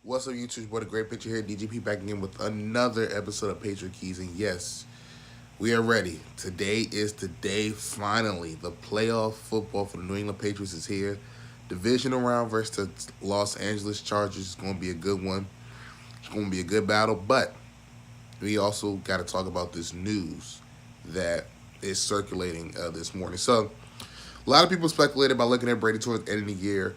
What's up, YouTube? What a great picture here. DGP back again with another episode of Patriot Keys. And yes, we are ready. Today is the day, finally. The playoff football for the New England Patriots is here. Divisional round versus the Los Angeles Chargers is going to be a good one. It's going to be a good battle. But we also got to talk about this news that is circulating this morning. So, a lot of people speculated about looking at Brady towards the end of the year.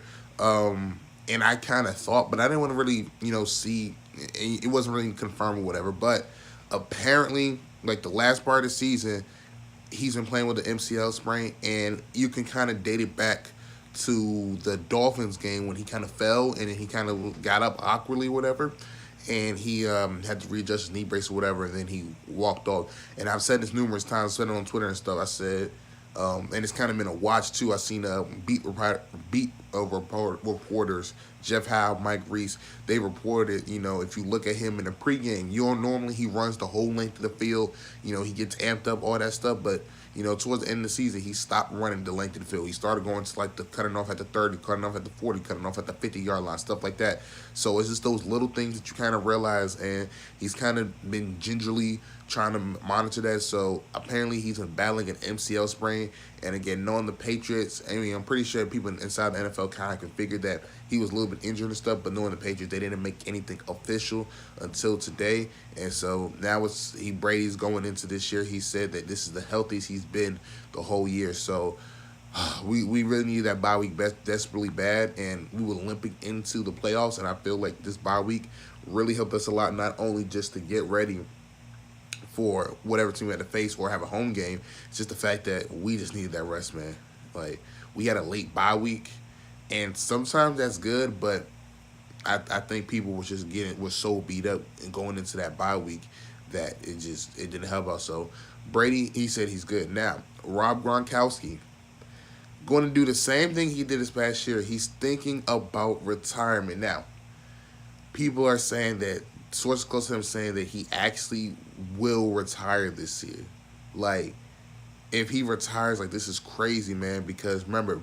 And I kind of thought, but I didn't want to really, see. It wasn't really confirmed or whatever. But apparently, like the last part of the season, he's been playing with the MCL sprain, and you can kind of date it back to the Dolphins game when he kind of fell and then he kind of got up awkwardly or whatever. And he had to readjust his knee brace or whatever, and then he walked off. And I've said this numerous times, said it on Twitter and stuff. I said, and it's kind of been a watch too. I've seen beat reporters, Jeff Howe, Mike Reese. They reported, if you look at him in the pregame, normally he runs the whole length of the field. He gets amped up, all that stuff. But towards the end of the season, he stopped running the length of the field. He started going to like the cutting off at the 30, cutting off at the 40, cutting off at the 50-yard line, stuff like that. So it's just those little things that you kind of realize, and he's kind of been gingerly trying to monitor that. So apparently he's been battling an MCL sprain. And again, knowing the Patriots, I'm pretty sure people inside the NFL kind of can figure that he was a little bit injured and stuff, but knowing the Patriots, they didn't make anything official until today. And so now Brady's going into this year. He said that this is the healthiest he's been the whole year. So we really need that bye week desperately bad, and we were limping into the playoffs. And I feel like this bye week really helped us a lot, not only just to get ready for whatever team we had to face or have a home game. It's just the fact that we just needed that rest, man. Like, we had a late bye week, and sometimes that's good, but I think people was so beat up and going into that bye week that it didn't help us. So Brady, he said he's good. Now, Rob Gronkowski going to do the same thing he did this past year. He's thinking about retirement. Now, people are saying that, sources close to him saying that he actually will retire this year. Like, if he retires, like, this is crazy, man, because remember,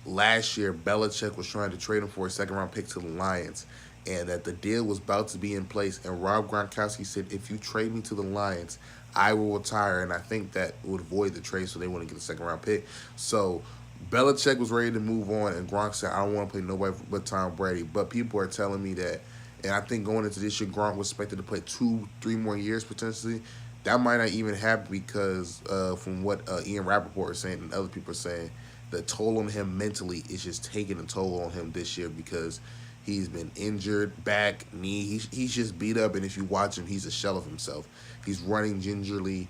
last year Belichick was trying to trade him for a second-round pick to the Lions, and that the deal was about to be in place, and Rob Gronkowski said, if you trade me to the Lions, I will retire, and I think that would void the trade so they wouldn't get a second-round pick. So Belichick was ready to move on, and Gronk said, I don't want to play nobody but Tom Brady. But people are telling me that, and I think going into this year, Gronk was expected to play 2-3 more years potentially. That might not even happen because from what Ian Rapoport is saying and other people are saying, the toll on him mentally is just taking a toll on him this year because he's been injured, back, knee. He's just beat up, and if you watch him, he's a shell of himself. He's running gingerly.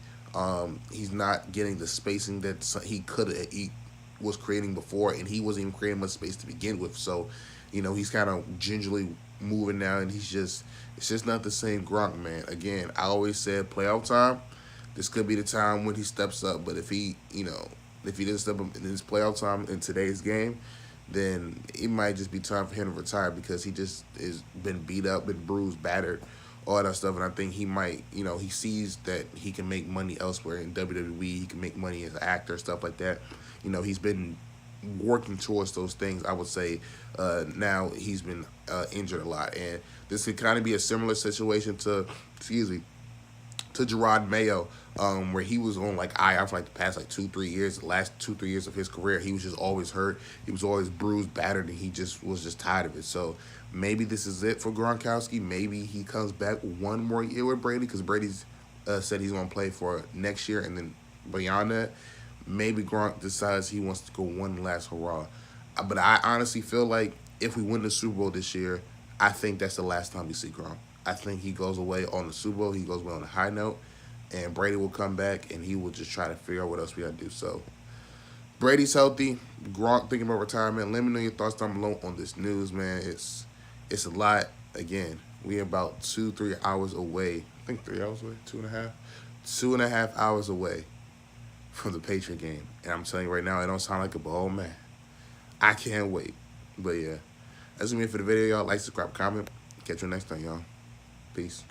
He's not getting the spacing that he was creating before, and he wasn't even creating much space to begin with. So, he's kind of gingerly moving now, and it's just not the same Gronk, man. Again, I always said playoff time, this could be the time when he steps up, but if he doesn't step up in his playoff time in today's game, then it might just be time for him to retire because he just has been beat up, been bruised, battered, all that stuff. And I think he might, he sees that he can make money elsewhere in WWE. He can make money as an actor, stuff like that. He's been working towards those things. I would say now he's been injured a lot. And this could kind of be a similar situation to Gerard Mayo, where he was on like IR for like the past 2-3 years. The last 2-3 years of his career, he was just always hurt. He was always bruised, battered, and he was just tired of it. So maybe this is it for Gronkowski. Maybe he comes back one more year with Brady because Brady's said he's going to play for next year, and then beyond that, maybe Gronk decides he wants to go one last hurrah. But I honestly feel like if we win the Super Bowl this year, I think that's the last time we see Gronk. I think he goes away on the Super Bowl. He goes away on a high note, and Brady will come back, and he will just try to figure out what else we got to do. So Brady's healthy. Gronk thinking about retirement. Let me know your thoughts down below on this news, man. It's a lot. Again, we're about 2-3 hours away. I think 3 hours away, 2.5. 2.5 hours away from the Patriot game. And I'm telling you right now, it don't sound like it, but oh, man. I can't wait. But, yeah. That's going to be it for the video, y'all. Like, subscribe, comment. Catch you next time, y'all. Peace.